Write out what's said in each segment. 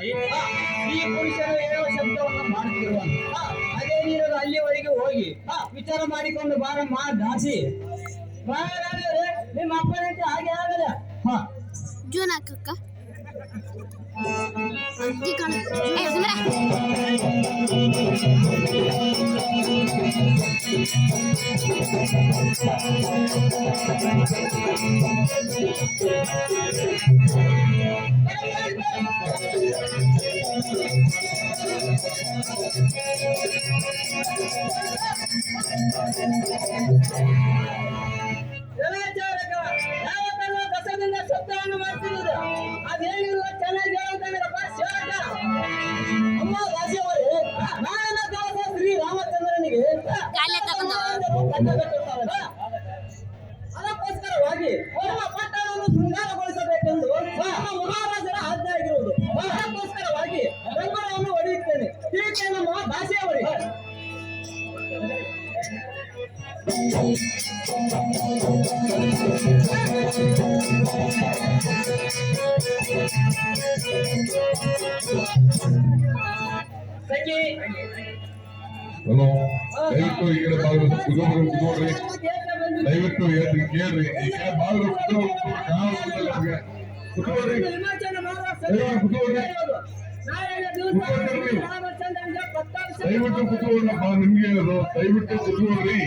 ಈ ಪುರುಷರು ಹೇಳುವ ಶಬ್ದವನ್ನು ಮಾಡುತ್ತಿರುವ ಅದೇ ನೀನು ಅಲ್ಲಿವರೆಗೆ ಹೋಗಿ ವಿಚಾರ ಮಾಡಿಕೊಂಡು ಬಾರಮ್ಮ ದಾಸಿ. ನಿಮ್ಮ ಅಪ್ಪನಂತೆ ಹಾಗೆ ಆಗಲ್ಲ. ಜೂನ್ ಹಾಕಕ್ಕ ಕಸದಿಂದ ಶಬ್ದವನ್ನು ಮಾಡ್ತಿರುವುದು ಅದೇನಿರುವ ಚೆನ್ನಾಗಿ ಹೇಳ್ತಾನಪ್ಪ ಶಿವಕ. ಅಮ್ಮ ರಾಜವರೇ, ನಾಳೆಲ್ಲ ದಿವಸ ಶ್ರೀ ರಾಮಚಂದ್ರನಿಗೆ ಅದಕ್ಕೋಸ್ಕರವಾಗಿ ನಮ್ಮ ಪಟ್ಟಣವನ್ನು ಶೃಂಗಾರಗೊಳಿಸಬೇಕೆಂದು ಮಹಾರಾಜರ ಆಜ್ಞೆ ಆಗಿರುವುದು. ಅದಕ್ಕೋಸ್ಕರವಾಗಿ ಬೆಂಬಲವನ್ನು ಹೊಡೆಯುತ್ತೇನೆ. ಹೀಗೆ ನಮ್ಮ ಭಾಷೆಯವರಿಗೆ ದಯವಿಟ್ಟು ಈ ಕಡೆ ಭಾಗದ ಕುತ್ಕೊಳ್ರಿ. ದಯವಿಟ್ಟು ಹೇಳ್ತೀನಿ ಕೇಳ್ರಿ. ಈ ಕಡೆ ಭಾಗದ ಕುತ್ಕೊಳ್ರಿ. ಕುತ್ಕೊಳ್ರಿ ದಯವಿಟ್ಟು ಕುತ್ಕೊಳ್ರಪ್ಪ. ನಿಮ್ಗೆ ಹೇಳೋದು ದಯವಿಟ್ಟು ಕುತ್ಕೊಳ್ರಿ.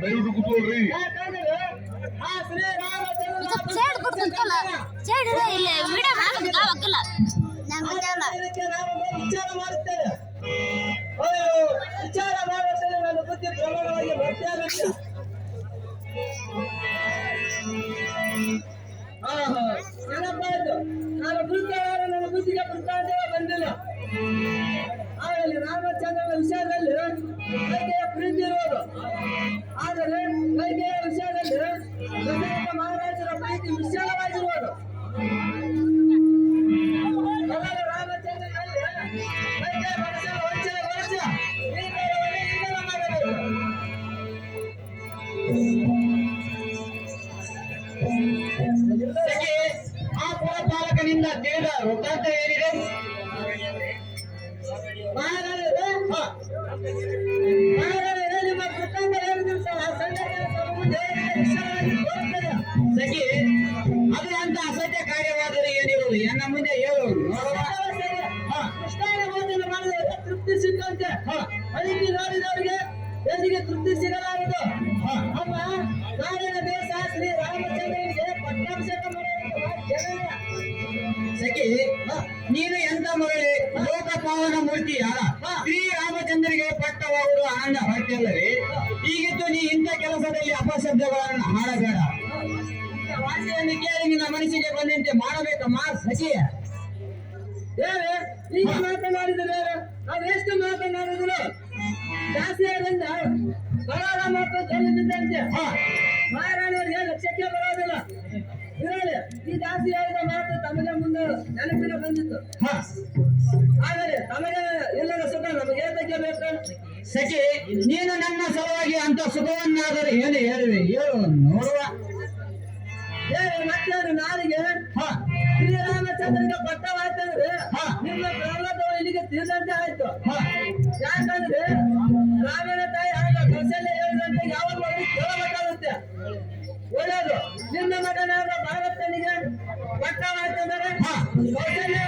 ದಯವಿಟ್ಟು ಕುತ್ಕೊಳ್ರಿ. ವಿಚಾರ ಮಾಡುತ್ತೇನೆ. ವಿಚಾರ ಮಾಡುತ್ತೇನೆ. ನನ್ನ ಬುದ್ಧಿ ಪ್ರಮಾಣವಾಗಿ ಭಕ್ತಿ ಆಗುತ್ತೆ. ಏನಪ್ಪ ಇದು? ನಾನು ಬುದ್ಧಿಗಾರ, ನನ್ನ ಬುದ್ಧಿಗೆ ಬೃತ್ತಾಂತವೇ ಬಂದಿಲ್ಲ. ಆಗಲಿ ರಾಮಚಂದ್ರನ ವಿಷಯದಲ್ಲಿ ಕೈಗೆಯ ಪ್ರೀತಿ ಇರುವುದು, ಆದರೆ ಕೈಗೆಯ ವಿಷಯದಲ್ಲಿ ದಶರಥ ಮಹಾರಾಜರ ಪ್ರೀತಿ ವಿಶಾಲವಾಗಿರುವುದು. ರಾಮಚಂದ್ರನಲ್ಲಿ ಕೈಗೆಯ ಮನಸ್ಸನ್ನು ವಂಚನೆಗೊಳಿಸಿ ಈಗಲೇ ಮಾಡಬೇಕು. ಆ ಪುರಪಾಲಕನಿಂದ ತಿಳಿದ ವೃತ್ತಾಂತ ಏನಿದೆ? ಮಹಾರಾಜರೇ, ನಿಮ್ಮ ವೃತ್ತಾಂತ ಹೇಳಿದ್ರು ಸಖಿ, ಅದು ಅಂತ ಅಸತ್ಯ ಕಾರ್ಯವಾದರೆ ಏನಿರುವುದು ಎನ್ನ ಮುಂದೆ ಹೇಳುವುದು. ಕೃಷ್ಣನ ಬೋಧನೆ ಮಾಡಿದರೆ ತೃಪ್ತಿ ಸಿಕ್ಕಂತೆ, ಅದಕ್ಕೆ ನೋಡಿದವರಿಗೆ ಎಲ್ಲಿಗೆ ತೃಪ್ತಿ ಸಿಗಲಾರದು. ಅಮ್ಮ ನಾಡಿನ ದೇಶ ಶ್ರೀ ರಾಮಚಂದ್ರನಿಗೆ ಪಟ್ಟಾಭಿಷೇಕ ಮಾಡುವ ಜನರ ಸಖಿ, ನೀನು ಎಂತ ಮಗಳೇ, ಲೋಕ ಪಾವನ ಮೂರ್ತಿಯ ಶ್ರೀ ರಾಮಚಂದ್ರಿಗೆ ಪಟ್ಟವಾಗುವುದು ಆನಂದ ಹೊರಟಲ್ಲವೇ? ಈಗಿದ್ದು ನೀ ಇಂಥ ಕೆಲಸದಲ್ಲಿ ಅಪಶಬ್ದಗಳನ್ನು ಹಾಡಬೇಡ. ವಾಸಿಯನ್ನು ಕೇಳಿ ನಿನ್ನ ಮನಸ್ಸಿಗೆ ಬಂದಂತೆ ಮಾಡಬೇಕಮ್ಮ ಸಖಿಯ. ಬೇರೆ ಈಗ ಮಾತನಾಡಿದರೆ ನಾವೆಷ್ಟು ಮಾತನಾಡಿದ್ರು ದಾಸಿಯರಿಂದ ಬರೋಣ ಮಾತು ತಿಳಿದಿದ್ದಂತೆ ಮಹಾರಾಣಿಯರಿಗೆ ಲಕ್ಷ್ಯಕ್ಕೆ ಬರೋದಿಲ್ಲ. ಇದರಲ್ಲಿ ಈ ದಾಸಿ ಹೇಳಿದ ಮಾತು ತಮಗೆ ಮುಂದೆ ನೆನಪಿನ ಬಂದಿತ್ತು. ಆದರೆ ತಮಗೆ ಇಲ್ಲದ ಸುಖ ನಮಗೆ ಏತಕ್ಕೆ ಬೇಕು? ಸಖಿ, ನೀನು ನನ್ನ ಸಲುವಾಗಿ ಅಂತ ಸುಖವನ್ನಾದರೂ ಏನು ಹೇಳುವೆ? ಹೇಳು ನೋಡುವ. ಮತ್ತೇನು ನಾಲಿಗೆ ಶ್ರೀರಾಮಚಂದ್ರನಿಗೆ ಪಟ್ಟವಾಯ್ತಂದ್ರೆ ನಿಮ್ಮ ಪ್ರಹ್ಲಾದವು ಇಲ್ಲಿಗೆ ತೀರ್ದಂತೆ ಆಯ್ತು. ಯಾಕಂದ್ರೆ ರಾಮನ ತಾಯಿ ಆಗ ಕೌಶಲ್ಯ ಹೇಳಿದಂತೆ ಯಾವ ಮಗನಿಗೆ ಕೇಳಬೇಕಾಗುತ್ತೆ. ಒಳ್ಳೆಯದು. ನಿನ್ನ ಮಗನಾದ ಭಾರತನಿಗೆ ಪಟ್ಟವಾಯ್ತಂದರೆ ಕೌಶಲ್ಯ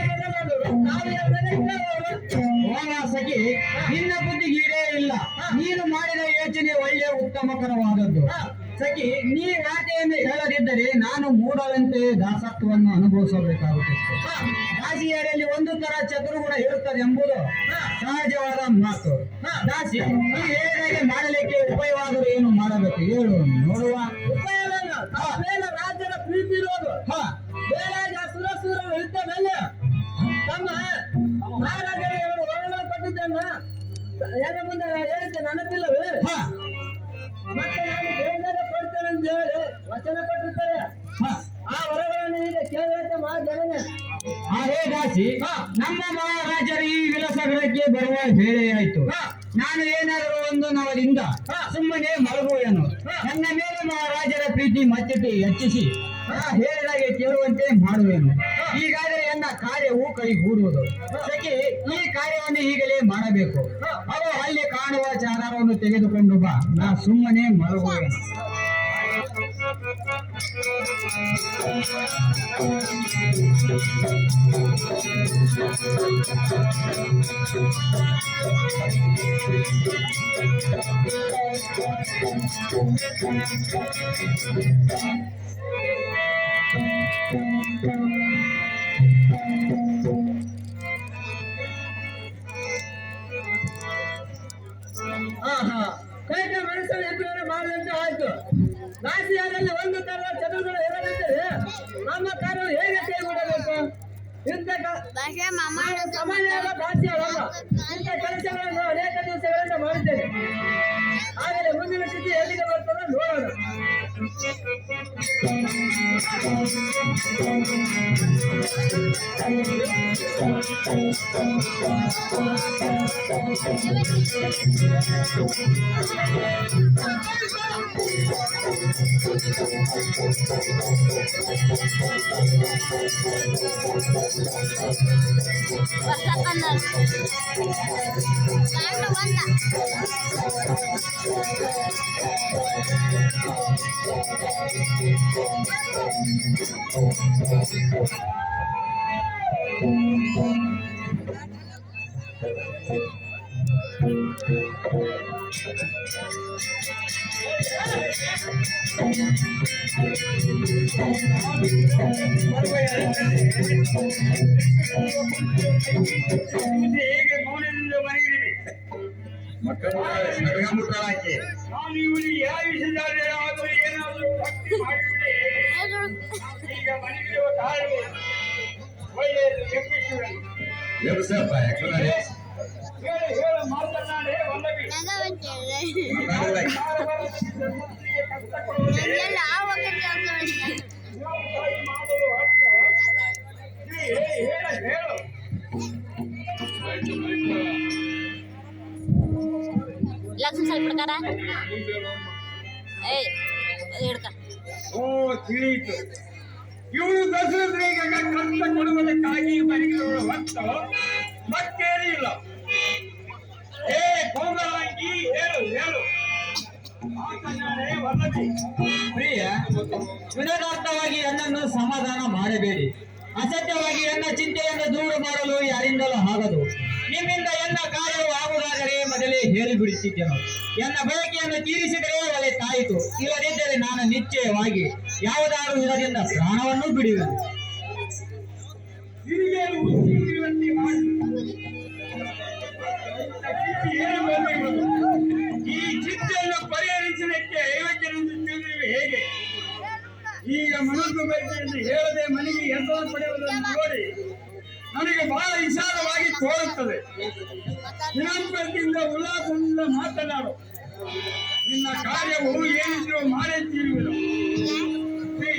ನಾವು ಸಖಿ, ನಿನ್ನ ಬುದ್ಧಿಗೆ ಇಡೇ ಇಲ್ಲ. ನೀನು ಮಾಡಿದ ಯೋಚನೆ ಒಳ್ಳೆಯ ಉತ್ತಮಕರವಾದದ್ದು. ಸಖಿ, ನೀ ವಾರ್ತೆಯನ್ನು ಹೇಳದಿದ್ದರೆ ನಾನು ಮೂಢವಂತೆ ದಾಸತ್ವವನ್ನು ಅನುಭವಿಸಬೇಕಾಗುತ್ತಿತ್ತು. ದಾಸಿಯರಲ್ಲಿ ಒಂದು ತರ ಚತುರ್ಗುಣ ಇರುತ್ತದೆ ಎಂಬುದು ಸಹಜವಾದ ಮಾತು. ದಾಸಿ, ನೀ ಹೇಳಿದಾಗೆ ಮಾಡಲಿಕ್ಕೆ ಉಪಯೋಗವಾದರೂ ಏನು ಮಾಡಬೇಕು ಹೇಳು ನೋಡುವ. ಉಪಯೋಗ ರಾಜ್ಯದ ಪ್ರೀತಿ ಇರೋದು. ಬೇರೆ ಸುರಸುರರು ಇದ್ದ ಮೇಲೆ ತಮ್ಮ ಮಹಾರಾಜರು ಕೊಟ್ಟಿದ್ದನ್ನ ಯಾರ ಮುಂದೆ ಹೇಳಿದ್ದೆ ನೆನಪಿಲ್ಲವೇ? ಮತ್ತೆ ನಾನು ಬೇಗ ಕೊಡ್ತೇನೆ ಅಂತ ಹೇಳಿ ವಚನ ಕೊಟ್ಟಿರ್ತಾರೆ. ಆ ವರಗಳನ್ನು ಈಗ ಕೇಳಿದಂತೆ ಜನನೇ. ಅದೇ ದಾಸಿ, ನಮ್ಮ ಮಹಾರಾಜರು ಈ ವಿಲಾಸಗೃಹಕ್ಕೆ ಬರುವ ವೇಳೆಯಾಯ್ತು. ನಾನು ಏನಾದರೂ ಒಂದು ನವರಿಂದ ಸುಮ್ಮನೆ ಮಲಗುವೆನು. ನನ್ನ ಮೇಲೆ ಮಹಾರಾಜರ ಪ್ರೀತಿ ಮತ್ತಿಟ್ಟು ಹೆಚ್ಚಿಸಿ ಹೇಳಿದಾಗೆ ಕೇಳುವಂತೆ ಮಾಡುವೆನು. ಈಗಾಗಲೇ ನನ್ನ ಕಾರ್ಯವು ಕೈಗೂಡುವುದು. ಸಖಿ, ಈ ಕಾರ್ಯವನ್ನು ಈಗಲೇ ಮಾಡಬೇಕು. ಅವು ಅಲ್ಲಿ ಕಾಣುವ ಚಾದರವನ್ನು ತೆಗೆದುಕೊಂಡು ಬಾ, ನಾ ಸುಮ್ಮನೆ ಮಲಗುವೆನು. ಕೈಗೆ ಮನಸ್ಸನ್ನು ಎಬ್ಬೆಯನ್ನು ಮಾಡುವಂತೆ ಆಯ್ತು. ದಾಸಿಯರಲ್ಲಿ ಒಂದು ತರದ ಚದುರುಗಳು ಇರದಿದ್ದರೆ ನಮ್ಮ ಕಾರ್ಯವು ಹೇಗೆ ಕೈಗೂಡಬೇಕು? ಇಂಥ ಸಾಮಾನ್ಯವಾದ ದಾಸಿಯವರಲ್ಲ. ಇಂಥ ಕೆಲಸಗಳನ್ನು ಅನೇಕ ದಿವಸಗಳಿಂದ ಮಾಡಿದ್ದೇನೆ. ಆದರೆ ಮುಂದಿನ ಸ್ಥಿತಿ ಎಲ್ಲಿಗೆ ಬರ್ತದೆ ನೋಡೋಣ. ಹೇಗೆ ಮೌನದಿಂದ ಮನೆಗಿರಿ ಮುಟ್ಟಾಕಿ ನಾನು ಇವನಿಗೆ ಯಾವ ವಿಷಯದಲ್ಲಿ ಆದರೂ ಏನಾದರೂ ಭಕ್ತಿ ಮಾಡಿದ್ರೆ ಈಗ ಮನೆಗಿರುವ ಕಾರಣ ಒಳ್ಳೆಯದು ಎಬ್ಬಿಸುವನು. ಹೇಳ ಮಾತನಾಡೇ ಒಂದವಿ ಕಷ್ಟ ಕೊಡುವುದೇ ಮಾಡಲು ಹತ್ತು ಹೇಳು. ಲಕ್ಷ್ಮಣ ಸ್ವಲ್ಪ ಪ್ರಕಾರ ಓ ತಿಳಿಯಿತು. ಇವಳು ದಶರಥನಿಗೆ ಕಷ್ಟ ಕೊಡುವುದಕ್ಕಾಗಿ ಮನೆಗಿರುವ ಹೊತ್ತು ಮತ್ತೇನೂ ಇಲ್ಲ. ಕೋಮಲಾಂಗಿ ಹೇಳು. ಪ್ರಿಯ, ವಿನೋದಾರ್ಥವಾಗಿ ನನ್ನನ್ನು ಸಮಾಧಾನ ಮಾಡಬೇಡಿ. ಅಸತ್ಯವಾಗಿ ನನ್ನ ಚಿಂತೆಯನ್ನು ದೂರ ಮಾಡಲು ಯಾರಿಂದಲೂ ಆಗದು. ನಿಮ್ಮಿಂದ ಎನ್ನ ಕಾರ್ಯವು ಆಗುವುದಾದರೆ ಮೊದಲೇ ಹೇಳಿಬಿಡುತ್ತಿದ್ದೆನು. ಎನ್ನ ಬಯಕೆಯನ್ನು ತೀರಿಸಿದರೆ ಒಳ್ಳೆತಾಯಿತು. ಇಲ್ಲದಿದ್ದರೆ ನಾನು ನಿಶ್ಚಯವಾಗಿ ಯಾವುದಾದರೂ ವಿಧದಿಂದ ಪ್ರಾಣವನ್ನು ಬಿಡುವೆನು. ಈ ಚಿಂತೆಯನ್ನು ಪರಿಹರಿಸಲಿಕ್ಕೆ ಐವತ್ತರಿಂದ ತಿಳಿದಿವೆ ಹೇಗೆ? ಈಗ ಮನಸ್ಸು ಬಯಕೆಯನ್ನು ಹೇಳದೆ ಮನೆಗೆ ಹೆಸರು ಪಡೆಯುವುದನ್ನು ನೋಡಿ ನನಗೆ ಬಹಳ ವಿಶಾಲವಾಗಿ ತೋರುತ್ತದೆ. ದಿನಾಂಕದಿಂದ ಉಲ್ಲಾಸದಿಂದ ಮಾತನಾಡು. ನಿನ್ನ ಕಾರ್ಯವು ಏನಿದ್ರು ಮಾಡೇ ತೀರುವುದು.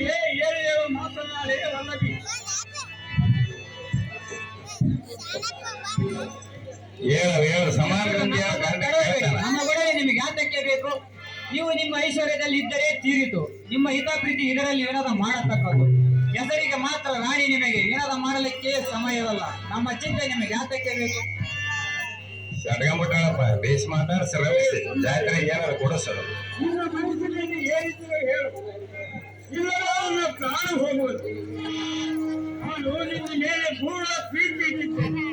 ಹೇಳಿ ಮಾತನಾಡೇ ವಲ್ಲಭಿ. ಹೇಳು ಸಮಾಜದಿಂದ ನಮ್ಮ ಒಡವೆ ನಿಮಗೆ ಯಾತಕ್ಕೆ ಬೇಕು? ನೀವು ನಿಮ್ಮ ಐಶ್ವರ್ಯದಲ್ಲಿ ಇದ್ದರೆ ತೀರಿತು. ನಿಮ್ಮ ಹಿತಪ್ರೀತಿ ಇದರಲ್ಲಿ ವಿನೋದ ಮಾಡತಕ್ಕದ್ದು. ಹೆಸರಿಗೆ ಮಾತ್ರ ರಾಣಿ, ನಿಮಗೆ ವಿನೋದ ಮಾಡಲಿಕ್ಕೆ ಸಮಯವಲ್ಲ. ನಮ್ಮ ಚಿಂತೆ ನಿಮಗೆ ಯಾತಕ್ಕೆ ಬೇಕು? ಸಡ್ಗಂಬಿಟ್ಟಾಳಪ್ಪ ಬೇಸ್ ಮಾತಾಡ ಸರಳಿಸಿ ಜಾತ್ರೆ ಏನಾರು ಕೊಡಿಸೋದು. ನಿನ್ನ ಮನಸ್ಸಿನಲ್ಲಿ ಏನಿದ್ರು ಹೇಳು, ಇಲ್ಲದ ಅವನ ಪ್ರಾಣ ಹೋಗುವುದು. ಅವನು ನಿನ್ನ ಮೇಲೆ ಪೂರ್ಣ ಪ್ರೀತಿ ಇಟ್ಟಿದ್ದೇನೆ.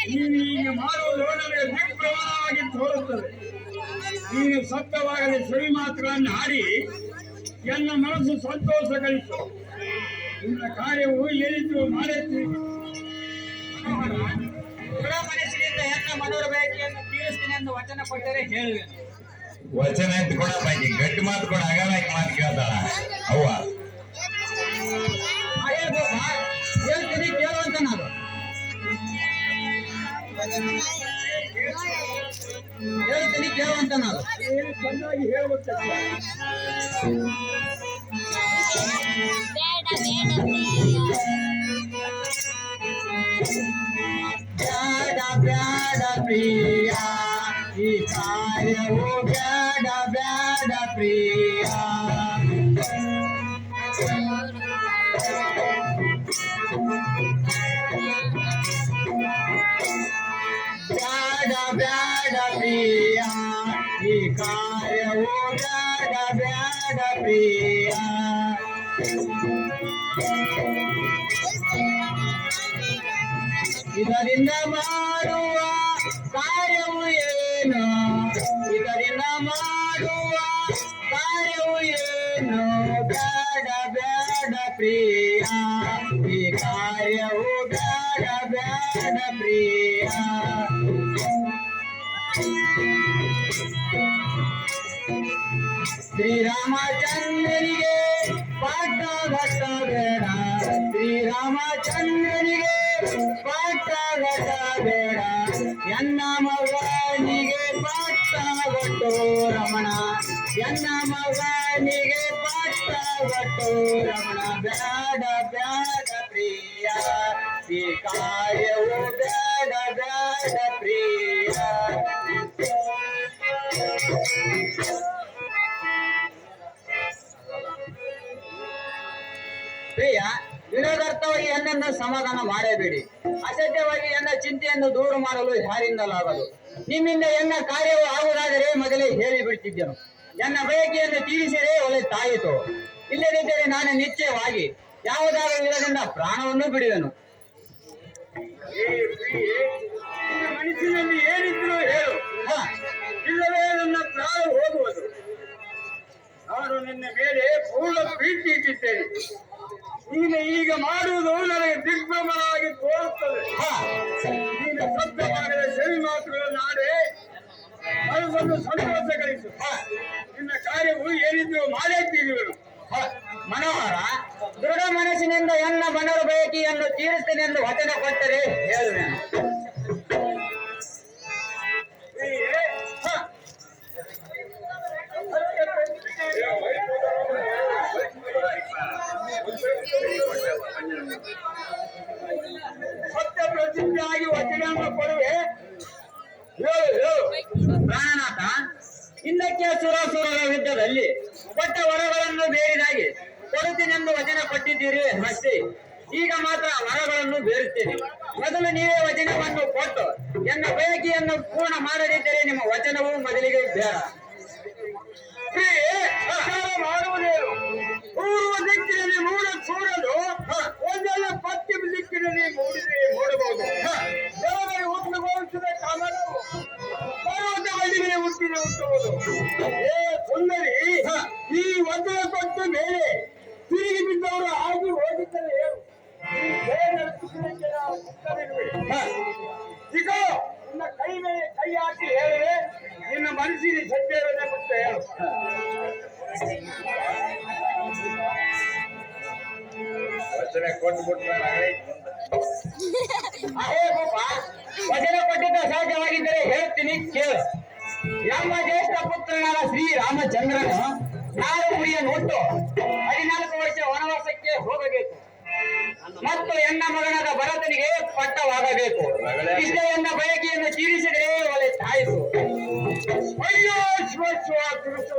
ನೀನು ಈಗ ಮಾಡುವುದು ನನಗೆ ದಿಗ್ಭ್ರಮವಾಗಿ ತೋರುತ್ತದೆ. ನೀನು ಸತ್ಯವಾಗಲಿ ಸರಿ ಮಾತುಗಳನ್ನು ಆಡಿ ನನ್ನ ಮನಸ್ಸು ಸಂತೋಷ ಗಳಿಸು. ನಿನ್ನ ಕಾರ್ಯವು ಏನಿದ್ರು ಮಾಡುತ್ತೀವಿ. ದೃಢ ಮನಸ್ಸಿನಿಂದ ಎನ್ನ ಮನೋರಬೇಕೆಯನ್ನು ತೀರಿಸ್ತೀನಿ ಎಂದು ವಚನ ಕೊಟ್ಟರೆ ಹೇಳುವೆನು. ವಚನ ಅಂತ ಕೂಡ ಬಾಕಿ ಗಟ್ಟಿ ಮಾತು ಕೂಡ ಆಗಲ್ಲ ಮಾತು ಕೇಳ್ತಾಳ ಅವ್ವ. ಹೇಳ್ತೀನಿ ಕೇಳುವಂತ ನಾನು. ಹೇಳ್ತೀನಿ ಕೇಳುವಂತ ನಾನು. ಏನು ಚೆನ್ನಾಗಿ ಹೇಳಬೇಕು. ಬ್ಯಾಡ ಬ್ಯಾಡ ಪ್ರಿಯ, ಈ ಕಾರ್ಯವು ಬ್ಯಾಡ ಬ್ಯಾಡ ಪ್ರಿಯ. ಬ್ಯಾಡ ಬ್ಯಾಡ ಪ್ರಿಯ, ಈ ಕಾರ್ಯವು ಬ್ಯಾಡ ಬ್ಯಾಡ ಪ್ರಿಯ. ಇದರಿಂದ ಮಾಡುವ ಕಾರ್ಯವು ಏನು? ಇದರಿಂದ ಮಾಡುವ ಕಾರ್ಯವು ಏನು? ಬ್ಯಾಡ ಬ್ಯಾಡ ಪ್ರಿಯ, ಈ ಕಾರ್ಯವು ಬ್ಯಾಡ ಬ್ಯಾಡ ಪ್ರಿಯ. ಶ್ರೀರಾಮಚಂದ್ರನಿಗೆ ಪಾಠ ಘಟ್ಟ ಬೇಡ, ಶ್ರೀರಾಮಚಂದ್ರನಿಗೆ ಪಾಠ ಘಟ್ಟ ಬೇಡ. ಎನ್ನ ಮಗನಿಗೆ ಪಾಠ ಕೊಟ್ಟು ರಮಣ, ಎನ್ನ ಮಗನಿಗೆ ಪಾಠ ಕೊಟ್ಟು ರಮಣ. ಬ್ಯಾಡ ಬ್ಯಾಡ ಪ್ರಿಯ, ಈ ಕಾರ್ಯವು ಬ್ಯಾಡ ಬ್ಯಾಡ ಪ್ರಿಯ. ಪ್ರಿಯ, ವಿನೋದಾರ್ಥವಾಗಿ ಎನ್ನನ್ನು ಸಮಾಧಾನ ಮಾಡಬೇಡಿ. ಅಸತ್ಯವಾಗಿ ಎನ್ನ ಚಿಂತೆಯನ್ನು ದೂರ ಮಾಡಲು ಯಾರಿಂದಲಾಗದು. ನಿಮ್ಮಿಂದ ಎನ್ನ ಕಾರ್ಯವು ಆಗುವುದಾದರೆ ಮೊದಲೇ ಹೇಳಿ ಬಿಡ್ತಿದ್ದೆನು. ಎನ್ನ ಬಯಕೆಯನ್ನು ತೀರಿಸಿದರೆ ಒಳ್ಳೆದಾಯಿತು. ಇಲ್ಲದಿದ್ದರೆ ನಾನು ನಿಶ್ಚಯವಾಗಿ ಯಾವುದಾದರೂ ವಿಧದಿಂದ ಪ್ರಾಣವನ್ನು ಬಿಡುವೆನು. ನಿನ್ನ ಮನಸ್ಸಿನಲ್ಲಿ ಏನಿದ್ರು ಹೇಳು, ಇಲ್ಲವೇ ನನ್ನ ಪ್ರಾಣ ಹೋಗುವುದು. ನಾನು ನಿನ್ನ ಮೇಲೆ ಪೂರ್ಣ ಪ್ರೀತಿ ಇಟ್ಟಿದ್ದೇನೆ. ನೀನು ಈಗ ಮಾಡುವುದು ನನಗೆ ದಿಗ್ಭ್ರಮವಾಗಿ ತೋರುತ್ತದೆ. ನೀನು ಸತ್ಯವಾಗದ ಸರಿ ಮಾತುಗಳನ್ನು ಆಡಿ ಮನಸ್ಸನ್ನು ಸಂತೋಷ ಗಳಿಸು. ನಿನ್ನ ಕಾರ್ಯವು ಏನಿದ್ರು ಮಾಡೇ ತೀರುವೆನು. ಮನೋಹರ, ದೃಢ ಮನಸ್ಸಿನಿಂದ ಎನ್ನ ಮನರ ಬಯಕೆಯನ್ನು ತೀರಿಸ್ತೇನೆ ಎಂದು ವಚನ ಕೊಟ್ಟರೆ ಹೇಳುವೆನು. ಸತ್ಯ ಪ್ರತಿಜ್ಞೆಯಾಗಿ ವಚನವನ್ನು ಕೊಡುವೆ. ಪ್ರಾಣನಾಥ, ಹಿಂದಕ್ಕೆ ಸುರಸುರರ ಯುದ್ಧದಲ್ಲಿ ಕೊಟ್ಟ ವರಗಳನ್ನು ಬೇರಿದಾಗಿ ಕೊಡುತ್ತೇನೆಂದು ವಚನ ಕೊಟ್ಟಿದ್ದೀರಿ ಅಷ್ಟೇ. ಈಗ ಮಾತ್ರ ವರಗಳನ್ನು ಬೇರುತ್ತೇನೆ. ಮೊದಲು ನೀವೇ ವಚನವನ್ನು ಕೊಟ್ಟು ಎನ್ನ ಬಯಕೆಯನ್ನು ಪೂರ್ಣ ಮಾಡದಿದ್ದರೆ ನಿಮ್ಮ ವಚನವು ಮೊದಲಿಗೆ ಬೇಡ. ಮಾಡುವುದೇನು? ಪೂರ್ವ ದಿಕ್ಕಿನಲ್ಲಿ ಮೂಡ ಸೂರ್ಯನು ಒಂದೆಲ್ಲ ಪಶ್ಚಿಮ ದಿಕ್ಕಿನಲ್ಲಿ ಮೂಡಬಹುದು. ದೇವರಿಗೆ ಹುಟ್ಟುಗೋಲಿಸಿದ ಕಮಲವು ಪರ್ವತ ಬದಿಗೆ ಹುಟ್ಟುವುದು. ಏ ಸುಂದರಿ, ಈ ವಚನ ಕೊಟ್ಟ ಮೇಲೆ ತಿರುಗಿ ಬಿದ್ದವರು ಆಗಿ ಹೋಗಿದ್ದರೆ ಹೇಳು. ಈಗ ನಿನ್ನ ಕೈ ಮೇಲೆ ಕೈ ಹಾಕಿ ಹೇಳಿದೆ, ನಿನ್ನ ಮನಸ್ಸಿಗೆ ಸತ್ಯ ಇರೋದೇ ಮತ್ತು ಹೇಳು. ವಚನ ಕೊಟ್ಬಿಟ್ರೆ ಅಹೇ ಪಾಪ, ವಚನ ಕೊಟ್ಟಿದ್ದ ಸಹಜವಾಗಿದ್ದರೆ ಹೇಳ್ತೀನಿ ಕೇಳು. ನಮ್ಮ ಜ್ಯೇಷ್ಠ ಪುತ್ರನಾದ ಶ್ರೀರಾಮಚಂದ್ರನು 4 ಮುಡಿಯನ್ನು ಹುಟ್ಟು 14 ವರ್ಷ ವನವಾಸಕ್ಕೆ ಹೋಗಬೇಕು. ಮತ್ತು ಎನ್ನ ಮಗನಾದ ಭರತನಿಗೆ ಪಟ್ಟವಾಗಬೇಕು. ಇಷ್ಟೇ ಎನ್ನ ಬಯಕೆಯನ್ನು ತೀರಿಸಿದರೆ ಒಳ್ಳೆದಾಯಿತು. ಅಯ್ಯೋ ಶಿವ ಶಿವ ವಚನ ಕೊಟ್ಟು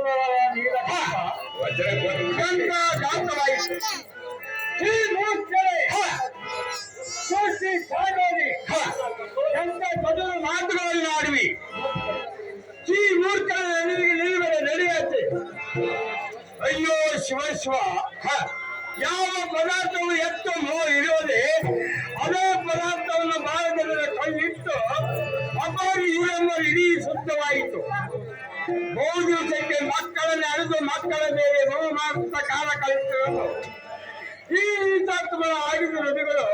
ಎಂತ ದಾಸವಾಯಿತು. ಈ ಮೂರ್ಖರೇ, ಸೃಷ್ಟಿ ಸಾಗೋದಿ ಎಂತ ಮೊದಲು ಮಾತುಗಳನ್ನು ಆಡುವಿ. ಈ ಮೂರ್ಖರ ನಿಲುಗಡೆ ನಡೆಯುತ್ತೆ. ಅಯ್ಯೋ ಶಿವ ಶಿವ, ಯಾವ ಪದಾರ್ಥವು ಎತ್ತು ಇರುವುದೇ ಅದೇ ಪದಾರ್ಥವನ್ನು ಭಾರತದ ಕೈಯಿಟ್ಟು ಅಪಾರ ಇಡೀ ಶುದ್ಧವಾಯಿತು. ಬಹು ದಿವಸಕ್ಕೆ ಮಕ್ಕಳನ್ನು ಅಳೆದು ಮಕ್ಕಳ ಮೇಲೆ ಬಹು ಮಾಡುತ್ತಾ ಕಾಲ ಕಳಿಸಿರುವುದು ಈ ತತ್ವಗಳ ಆಡಿದ ನುಡಿಗಳು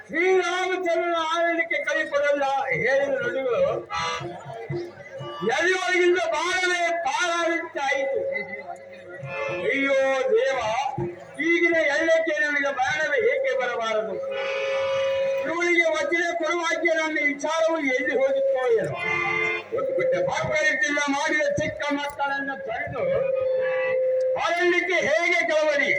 ಶ್ರೀರಾಮಚಂದ್ರನ ಆಡಳಿಕೆ ಕೈಕೊಡಲ್ಲ ಹೇಳಿದ ನುಡಿಗಳು ಎಲ್ಲಿವರೆಗಿಂದ ಬಾಳವೇ ಪಾರಾಯಿತಾಯಿತು. ಅಯ್ಯೋ ದೇವ, ಈಗಿನ ಎಲ್ಲಕ್ಕೆ ನನಗೆ ಮರಣವೇ ಏಕೆ ಬರಬಾರದು? ಇವಳಿಗೆ ವಚನ ಕೊಡುವಾಗೆ ನನ್ನ ವಿಚಾರವು ಎಲ್ಲಿ ಹೋಗುತ್ತೋ ಏನೋ. ಮಕ್ಕಳಿದ್ದಿಲ್ಲ ಮಾಡಿದ ಚಿಕ್ಕ ಮಕ್ಕಳನ್ನು ತಡೆದು ಆಡಳಿಕೆ ಹೇಗೆ ಕೆಲವರಿ